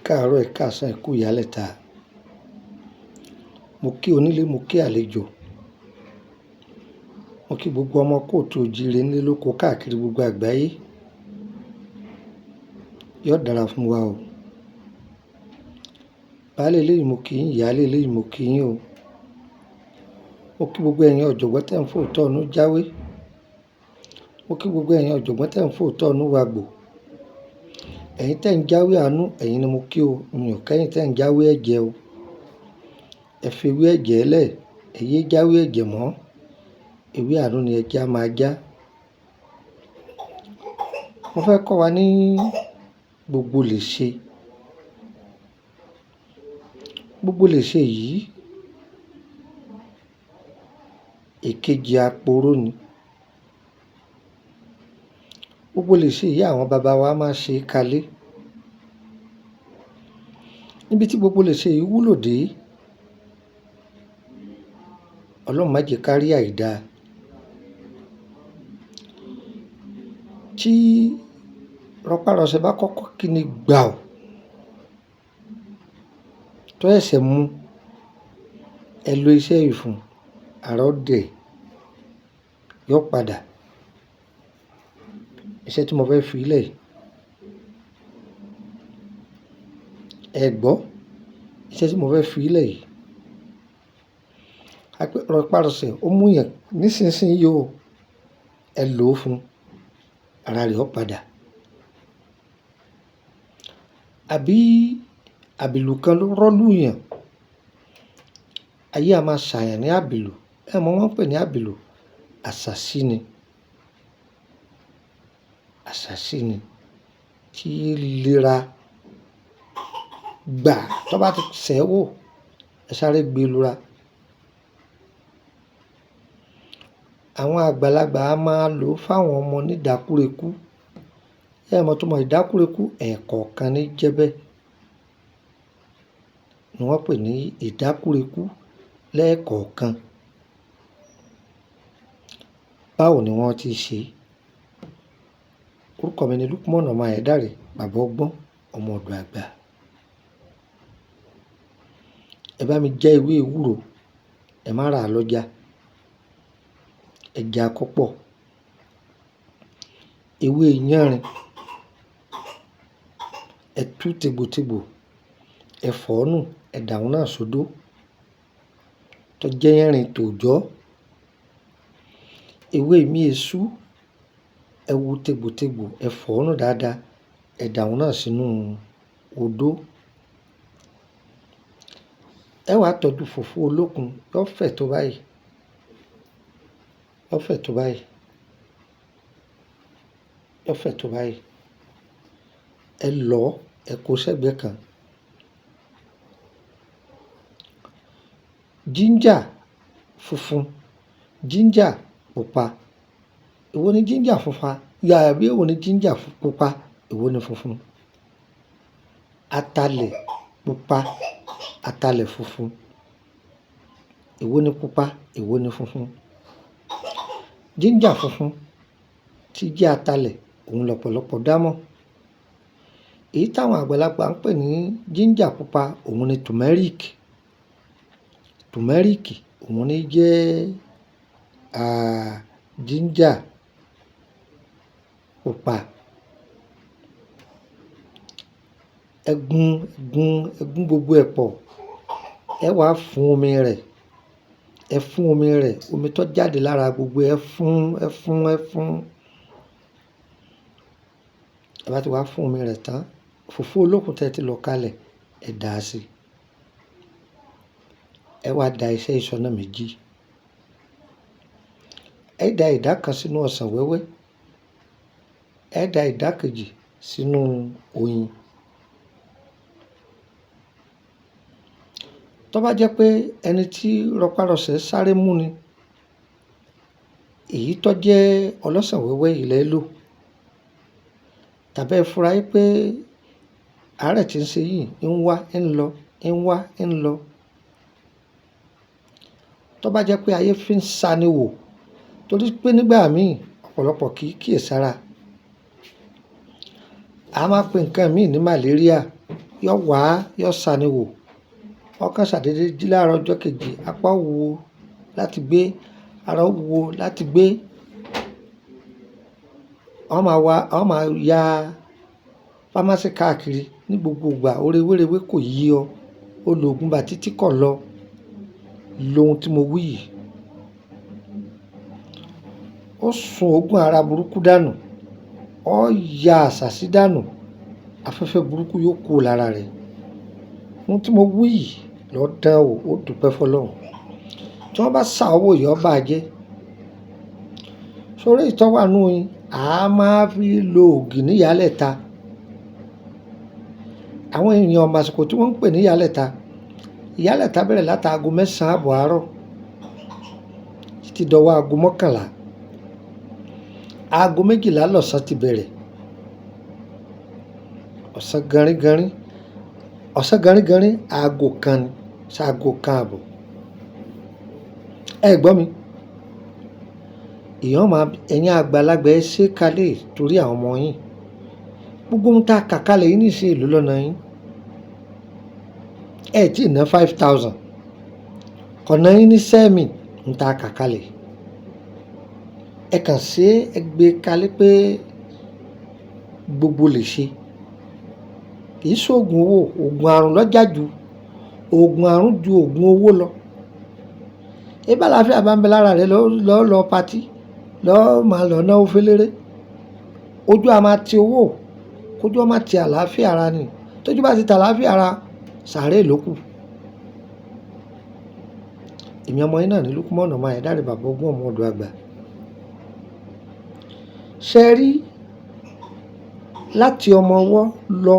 káàárọ̀, ẹ káàsán, ẹ kú ìyálẹ̀ta. Mo kí onílé, mo kí àlejò. Mo kí gbogbo ọmọ kóòtù òjíire nílé lóko káàkiri gbogbo àgbáyé. Yóò dára fún wa o. Baálé eléyìí mo kí yín, ìyálé eléyìí mo kí yín o. Mo kí gbogbo ẹ̀yin ọ̀jọ̀gbọ́n tẹ́ ń fòótọ́ ọ̀nù jáwé. Mo kí gbogbo ẹ̀yin ọ̀jọ̀gbọ́n tẹ́ ń fòótọ́ ọ̀nù wàgbò. Ẹ̀yin tẹ́ ń jáwé àánú, ẹ̀yin ni mo kí o. Mi ò kẹ́yìn tẹ́ ń jáwé ẹ̀jẹ̀ o. Ẹ fi ewé ẹ̀jẹ̀ lẹ̀, ẹ yé jáwé ẹ̀jẹ̀ mọ́. Ewé àánú ni ẹjẹ́ á máa já. Mo fẹ́ kọ́ wa ní gbogbo lè ṣe. Gbogbo lè ṣe yìí, èkejì aporó ni. Gbogbo lè ṣe yìí àwọn bàbá wa máa ṣe kalẹ̀. Níbi tí gbogbo lè ṣe yìí wúlò dé, Ọlọ́run má jẹ́ ká rí àìda. Tí rọpárọsẹ̀ bá kọ́kọ́ kí ni gbà ọ́, tó ẹsẹ̀ mú ẹ lo iṣẹ́ ìfún àrọ́ dẹ̀ yọ padà. Iṣẹ́ tí mo fẹ́ fi lẹ̀ ẹ gbọ́, iṣẹ́ tí mo fẹ́ fi lẹ̀ yìí rọpárọsẹ̀ ó mú yàn nísinsìnyí o, ẹ lò ó fún ara rẹ̀ ó padà. Àbí àbìlù kan ló rọ́lù yàn, ayé a máa ṣàyàn ní àbìlù. Ẹ mọ̀ wọ́n pè ní àbìlù, àṣàsí ni. Àṣàsí ni tí lera gbà tó bá ti ṣẹ́ wò, ẹ sáré gbé lura. Àwọn àgbàlagbà a máa lò fáwọn ọmọ ní ìdákúrekú. Ẹ mọ̀ tó mọ ìdákúrekú, ẹ̀ẹ̀kọ̀ọ̀kan ní jẹ́bẹ́ ni wọ́n pè ní ìdákúrekú lẹ́ẹ̀kọ̀ọ̀kan. Báwo ni wọ́n ti ṣe? Orúkọ mi ni Lukman ọmọ Ayédáre, bàbá ọgbọ́n, ọmọ ọ̀dọ̀ àgbà. Ẹ bá mi já ewé ewúro, ẹ má ra lọ́jà. Ẹ já kọ́pọ̀. Ewé yánrin, ẹ tú tegbòtegbò, ẹ fọ̀ nù, ẹ dà wọ́n náà sódó. Tó jẹ́ yánrin tòòjọ́. Ewé mi èṣú, ẹ wú tegbòtegbò, ẹ fọ̀ nù dáadáa, ẹ dà wọ́n náà sínú odó. Ẹ wá tọ́jú fùfú olókun, yóò fẹ̀ tó báyìí. Yóò fẹ̀ tó báyìí. Yóò fẹ̀ tó báyìí. Ẹ lọ̀, ẹ kó sẹ́gbẹ̀ kan. Ginger funfun, ginger pupa. Èwo ni ginger funfun? Àbí èwo ni ginger pupa? Èwo ni funfun? Atalẹ̀ pupa, atalẹ̀ funfun. Èwo ni pupa? Èwo ni funfun? Ginger funfun tí jẹ́ atalẹ̀, òun lọ́pọ̀lọpọ̀ dámọ̀. Èyí táwọn àgbàlagbà ń pè ní ginger pupa, òun ni turmeric. Turmeric òun ni jẹ́ ginger pupa. Ẹ gún gbogbo ẹ̀ pọ̀. Ẹ wá fún omi rẹ̀. Ẹ fún omi rẹ̀, omi tó jáde lára gbogbo ẹ fún. Ẹ bá ti wá fún omi rẹ̀ tán, fùfú olókun tẹ́ ti lọ kalẹ̀, ẹ dà á sí. Ẹ wá da iṣẹ́ ìṣọ́nà méjì. Ẹ da ìdá kan sínú ọsàn wẹ́wẹ́. Ẹ da ìdá kejì sínú oyin. Tó bá jẹ́ pé ẹni tí rọpárọsẹ̀ sáré mú ni, èyí tó jẹ́ ọlọ́sàn wẹ́wẹ́ ilẹ̀ lò. Tàbí ẹ fura pé àárẹ̀ tí ń ṣe yìí ń wá ń lọ, ń wá ń lọ. Tó bá jẹ́ pé ayé fi ń sani wò, torí pé nígbà míì ọ̀pọ̀lọpọ̀ kì í kíyèsára. A máa pe nǹkan míì ní malaria, yọ wá yọ sàníwò ọkàn ṣàdédé jí láàárọ̀ ọjọ́ kejì apá wúwo láti gbé ara wúwo láti gbé ọ máa ya fámásì káàkiri ní gbogbo ìgbà orewéréwé kò yí ọ ó lo oògùn bá títí kọ̀ lọ lohun tí mo wí yìí ó sun oògùn ara burúkú dànù ó ya àṣàsí dànù afẹ́fẹ́ burúkú yóò kó lára rẹ̀ ohun tí mo wí yìí lọ́ọ́ dán o ó dúpẹ́ fọlọ́run tí wọ́n bá sá owó yìí ọba jẹ́ sórí ìtọ́wànú yín a máa fi lo ògì níyàlẹ́ta àwọn èèyàn ọmọ àsìkò tí wọ́n ń pè níyàlẹ́ta ìyálẹ̀ta bẹ̀rẹ̀ láti aago 9 àbọ̀ àárọ̀ títí dọwọ́ aago 11 aago 12 lọ́sàn ti bẹ̀rẹ̀ ọ̀sán gánrígánrí aago 1 ni ṣaago 1 àbọ̀ ẹ gbọ́ mi ẹ̀yin àgbàlagbà ẹ ṣe kalẹ̀ torí àwọn ọmọ yín gbogbo ohun tá a kà kalẹ̀ yìí nìṣe ìlú lọ́nà yín ẹ tí ì ná 5,000 kọ̀nà yín ní sẹ́ẹ̀mì ń ta kà kalẹ̀ ẹ kàn ṣe é gbé kalẹ̀ pé gbogbo lè ṣe kì í ṣoògùn owó oògùn àrùn lọ́jà ju oògùn àrùn ju oògùn owó lọ ebí àlàáfíà bá ń bẹ lára rẹ lọ patí lọ́ọ́ máa lọ náwó fẹ́lẹ́rẹ́ ojú a máa ti owó kójú a máa ti àlàáfíà ara ni tójú bá ti ta àlàáfíà ara sàárè lókù èmi ọmọ yín náà ní Lukman ọmọ Ayédáre bàbá ogún ọmọ ọdọ àgbà ṣe rí láti ọmọ ọwọ́ lọ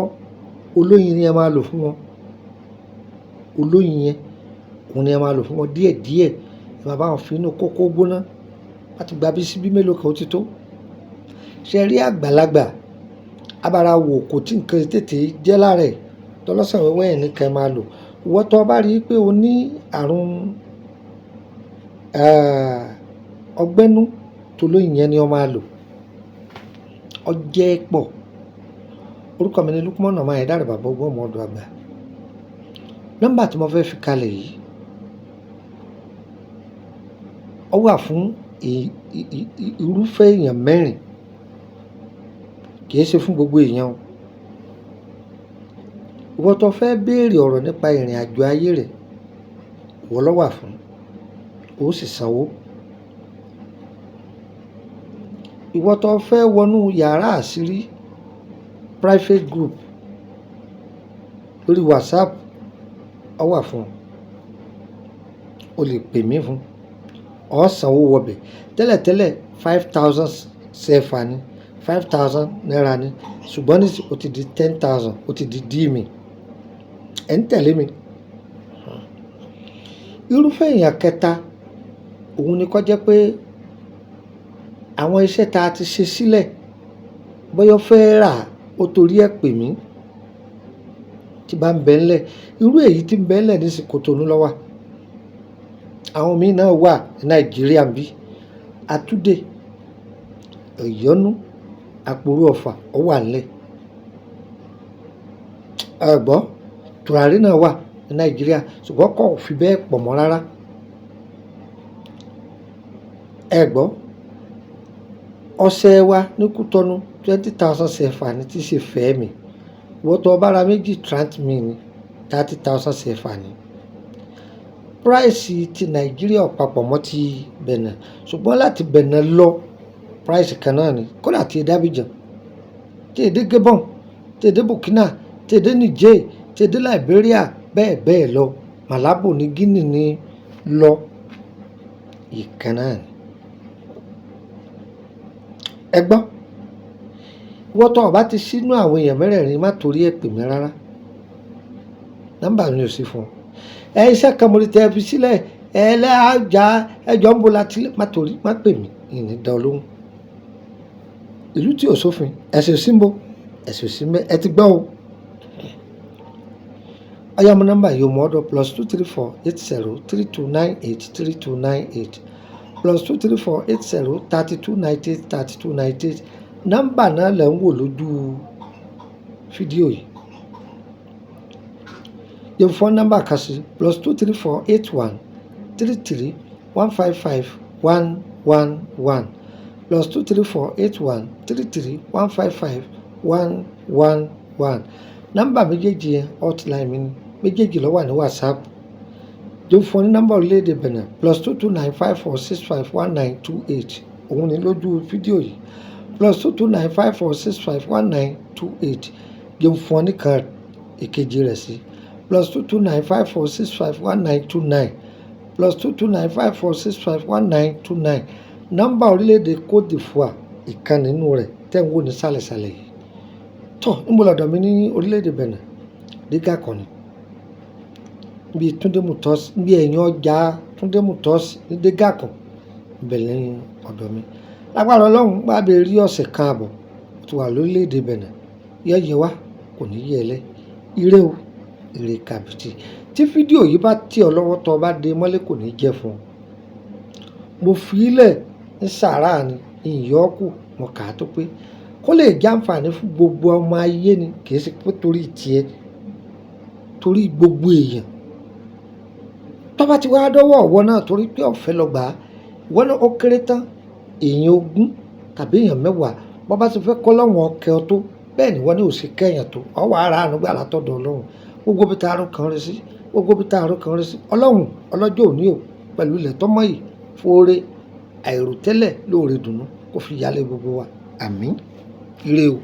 olóyin ni ẹ máa lò fún wọn olóyin yẹn òun ni ẹ máa lò fún wọn díẹ̀díẹ̀ ẹ máa bá wọn fi inú kókó gbóná láti gba bí síbí mélòó kan ó ti tó ṣe rí àgbàlagbà abara wò kò tí nǹkan tètè jẹ́ lára ẹ̀ tọ́lọ́sàn wẹ́wẹ́ ẹ̀ ní kẹ́ máa lò ìwọ tó bá rí i pé o ní àrùn ọgbẹ́nú tó lóyìn yẹn ni o máa lò ọjẹ́ pọ̀ orúkọ mi ni Lukman ọmọ Ayédáre bàbá ogún ọmọ ọdọ àgbà nọ́mbà tí mo fẹ́ fi kalẹ̀ yìí ó wà fún irúfẹ́ èèyàn 4 kì í ṣe fún gbogbo èèyàn ìwọ tó fẹ́ béèrè ọ̀rọ̀ nípa ìrìn àjò ayé rẹ̀ ìwọ ló wà fún ó sì sanwó ìwọ tó fẹ́ wọnú yàrá àṣírí private group lórí WhatsApp ó wà fún o lè pè mí fún ó sanwó wọbẹ̀ tẹ́lẹ̀tẹ́lẹ̀ 5,000 sefa ni 5,000 naira ni ṣùgbọ́n ní o ti di 10,000 o ti di dí mi ẹ̀ ń tẹ̀lé mi irúfẹ́ èèyàn kẹta òun ni kó jẹ́ pé àwọn iṣẹ́ tá a ti ṣe sílẹ̀ bóyá fẹ́ rà ó torí ẹ̀ pè mí tí bá ń bẹ ńlẹ̀ irú èyí tí ń bẹ ńlẹ̀ ní Kòtónú ló wà àwọn míì náà wà ní Nàìjíríà bí Àtúndé Ìyọ́nú Àpòrú Ọ̀fà ó wà ńlẹ̀ ẹ̀gbọ́n tùràrí náà wà ní Nàìjíríà ṣùgbọ́n kò fi bẹ́ẹ̀ pọ̀ mọ́ rárá ẹ̀gbọ́n ọṣẹ wa ní Kútọ́nù 20,000 sefa ní tí ṣe fẹ́ mi wọ́n tó bára méjì trant mi ní 30,000 sefa ní price ti Nàìjíríà papọ̀ mọ́ ti Benin ṣùgbọ́n láti Benin lọ price kan náà ni kódà tí èdè Abidjan tí èdè Gabon tí èdè Burkina tí èdè Niger tí èdè Liberia bẹ́ẹ̀ bẹ́ẹ̀ lọ Malabo ní Guinea ní lọ ìkan náà ni ẹgbọ́n wọ́n tó ọba ti sínú àwọn èèyàn mẹ́rẹ̀ẹ̀rin má torí ẹ̀ pè mí rárá nọ́mbà mi ò sí fún ẹ iṣẹ́ kan mo rí tẹ́ fi sílẹ̀ ẹ lẹ́àjà ẹjọ́ ń bo láti má torí má pè mí ìní dán lóhùn ìlú tí ò sófin ẹ̀sìn símbó ẹ̀sìn símbẹ́ ẹ ti gbọ́ o ọyá mo nọ́mbà yìí mo ọ̀dọ̀ +234 80 3298 3298 +234 80 3298 3298 nọ́mbà náà lẹ́ ń wò lójú fídíò yìí Your phone number kasi +234 81 33 155 111 +234 81 33 155 111. Nọ́mbà méjèèjì yẹn hotline mi ni, méjèèjì ló wà ní WhatsApp. Jọ̀ọ́ fún ọ ní nọ́mbà orílẹ̀-èdè Benin +229 54 65 1928 òun ni lójú fídíò yìí +229 54 65 1928. Jọ̀ọ́ fún ọ ní kan ìkejì rẹ̀ sí +229 54 65 1929 +229 54 65 1929. Nọ́mbà orílẹ̀-èdè Côte d'Ivoire ìkan nínú rẹ̀ tẹ́ ń wò ní sàlẹ̀sàlẹ̀ yìí. Tọ́ níbo lọ́dọ̀ mi ní orílẹ̀-èdè Benin dígà kan ni bí Túndé Motors bí ẹ̀yìn ọjà Túndé Motors ní dígà kan ìbẹ̀lẹ̀ ní ọ̀dọ̀ mi. Lágbára Ọlọ́run bá bẹ rí ọ̀sẹ̀ kan àbọ̀ tó wà lórílẹ̀-èdè Benin yẹ wá kò ní yẹ ẹlẹ́ ire o ire kàbìtì. Tí fídíò yìí bá tì ọ́ lọ́wọ́ tó bá dé mọ́lẹ̀ kò ní jẹ́ fún ọ. Mo fi ilẹ̀ ní sàárà ni ìyọ́kù mo kà á tó pé kó lè jẹ́ àǹfààní fún gbogbo ọmọ ayé ni kì í ṣe pé torí tiẹ̀ torí gbogbo èèyàn. Tó bá ti wá dọ́wọ́ ọ̀wọ́ náà torí pé ọ̀fẹ́ lọ gbà á ìwọ náà ó kéré tán èèyàn 20 tàbí èèyàn 10 bó bá ti fẹ́ kọ́ lọ́wọ́ ọkẹ́ ọ tó bẹ́ẹ̀ ni wọ́n ní òsì kẹ́yìn tó ọwọ́ ara àánú gbà látọ̀dọ̀ Ọlọ́run gbogbo bí ta àrùn kan rí sí gbogbo bí ta àrùn kan rí sí Ọlọ́run ọlọ́jọ́ òní o pẹ̀lú ilẹ̀ tọ́mọ yìí fóore àìròtẹ́lẹ̀ lóore dùnú kó fi yálé gbogbo wa àmín ire o.